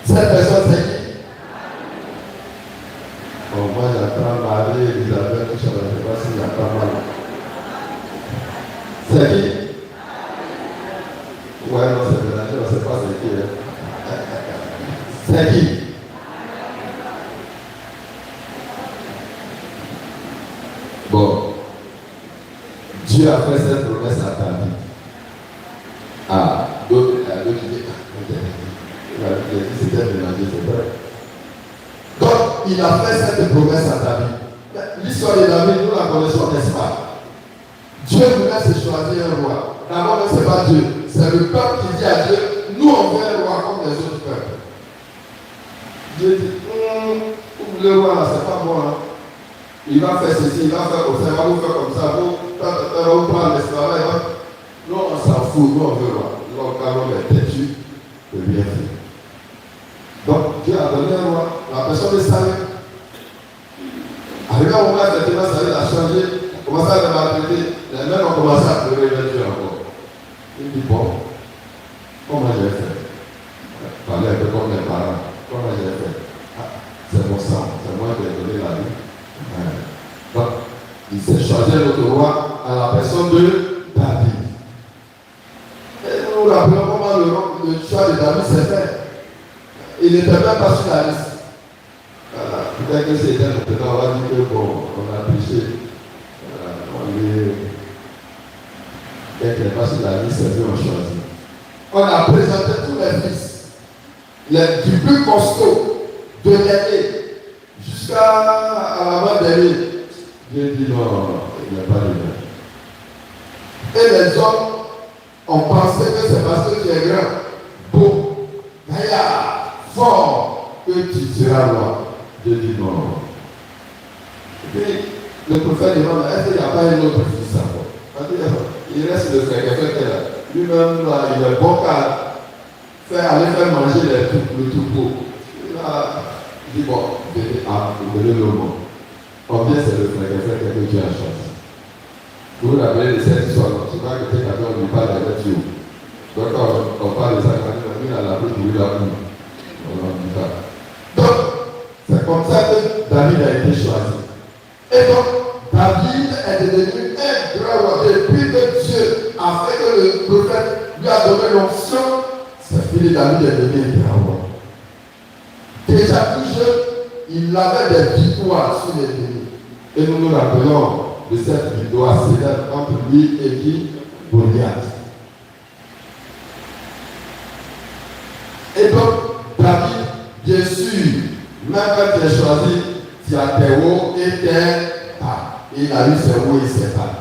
Cette personne, c'est qui? Bon, moi, j'attends Marie et Elisabeth, je ne sais pas s'il y a pas mal. C'est qui? Ouais, non, c'est mélangé, on ne sait pas c'est qui. C'est qui? Bon, Dieu a fait cette promesse à ta vie. Ah, d'autres disent, c'était mélangé, c'est vrai. Donc, il a fait cette promesse à ta vie. L'histoire de David, nous la connaissons, n'est-ce pas? Dieu nous laisse choisir un roi. D'abord, ce n'est pas Dieu, c'est le peuple qui dit à Dieu, nous on veut un roi comme les autres peuples. Dieu dit, le roi là, c'est pas moi. Hein. Il va faire ceci, il va faire comme ça, il va vous faire comme ça, vous prendre l'esclavage. Non, on s'en fout, nous on veut roi. Donc, quand on est têtu, de bien faire. Donc, Dieu a donné un roi, la personne de Saül. Arrivé au moment, effectivement, Saül a changé, il a commencé à le maltraiter, les mêmes ont commencé à pleurer vers Dieu encore. Il dit, bon, comment j'ai fait? Parler un peu comme mes parents, comment j'ai fait? Ah, c'est mon sang, c'est moi qui ai donné la vie. Donc, il s'est changé notre roi à la personne de David. Et nous nous rappelons comment le choix de David s'est fait. Il n'était même pas sur la liste. Peut-être que c'était maintenant, on va dire que bon, on a triché. Dès qu'il n'est pas sur la liste, c'est lui on choisit. On a présenté tous les fils, du plus costaud, de l'aîné, jusqu'à l'avant-dernier. Dieu dit non, il n'y a pas de bien. Et les hommes ont pensé que c'est parce que tu es grand, beau, gaillard, fort, que tu seras roi. Dieu dit non. Et puis, le prophète demande, est-ce qu'il n'y a pas un autre fils encore? Il reste le frère quelqu'un qui est là. Lui-même, là, il est bon qu'à aller faire manger le troupeau. Il dit, bon, venez le monde. Combien c'est le frère que tu as choisi? Vous vous rappelez de cette histoire? Je crois que quelqu'un lui parle avec Dieu. Donc, on parle de ça, il a la plus de l'amour. Donc, c'est comme ça que David a été choisi. Et donc, David est devenu un grand roi. Depuis que Dieu a fait que le prophète lui a donné l'onction, c'est fini, David est devenu un grand roi. Déjà tout jeune, il avait des victoires sur les ennemis. Et nous nous rappelons de cette victoire célèbre entre lui et qui? Goliath. Et donc, David, bien sûr, même quand il est choisi, il y a tes hauts et tes bas. Il a eu ses hauts et ses bas.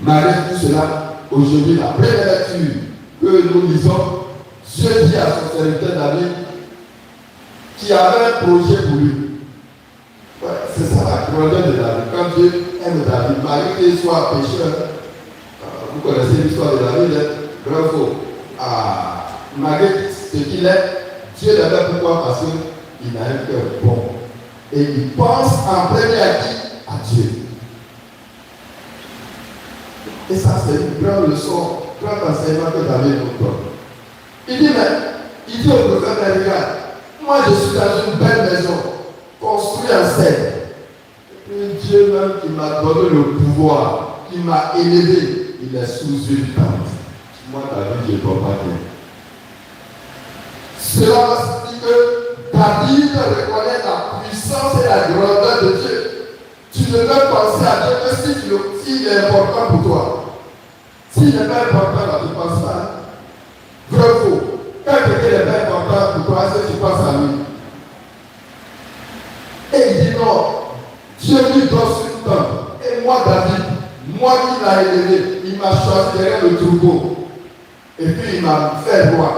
Malgré tout cela, aujourd'hui, la première lecture que nous lisons, Dieu dit à son serviteur David qui avait un projet pour lui. Ouais, c'est ça la grandeur de David. Quand Dieu aime David, malgré qu'il soit pécheur, vous connaissez l'histoire de David, bravo. Malgré ce qu'il est, Dieu l'aimait pourquoi? Parce qu'il a un cœur bon. Et il pense en premier à qui? À Dieu. Et ça, c'est une grande leçon, grand enseignement que David nous donne. Il dit, mais, il dit au prophète, regarde, moi je suis dans une belle maison, construite en cèdre. Et Dieu même qui m'a donné le pouvoir, qui m'a élevé, il est sous une tente. Moi, David, je ne peux pas dire. Cela signifie que David reconnaît la puissance et la grandeur de Dieu. Tu ne peux penser à Dieu que s'il est important pour toi. S'il n'est pas important, là, tu ne penses pas. Vrai ou faux? Quand quelqu'un n'est pas important pour toi, est-ce que tu penses à lui? Et il dit non, Dieu lui donne une tente. Et moi, David, moi qui l'ai élevé, il m'a choisi derrière le troupeau. Et puis il m'a fait roi.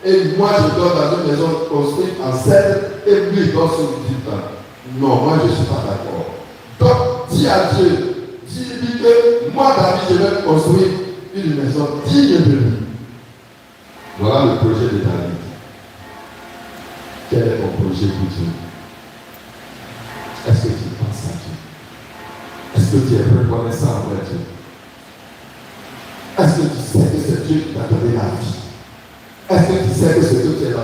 Et moi, je dors dans une maison construite en cèdre, et lui, il dort sur une tente. Non, moi, je ne suis pas d'accord. Donc, dis à Dieu, dis-lui que moi, David, je vais construire une maison digne de lui. Voilà le projet de David. Quel est ton projet pour Dieu? Est-ce que tu penses à Dieu? Est-ce que tu es reconnaissant envers Dieu? Est-ce que tu sais que c'est Dieu qui t'a donné la vie? Est-ce que tu sais que c'est Dieu qui est là?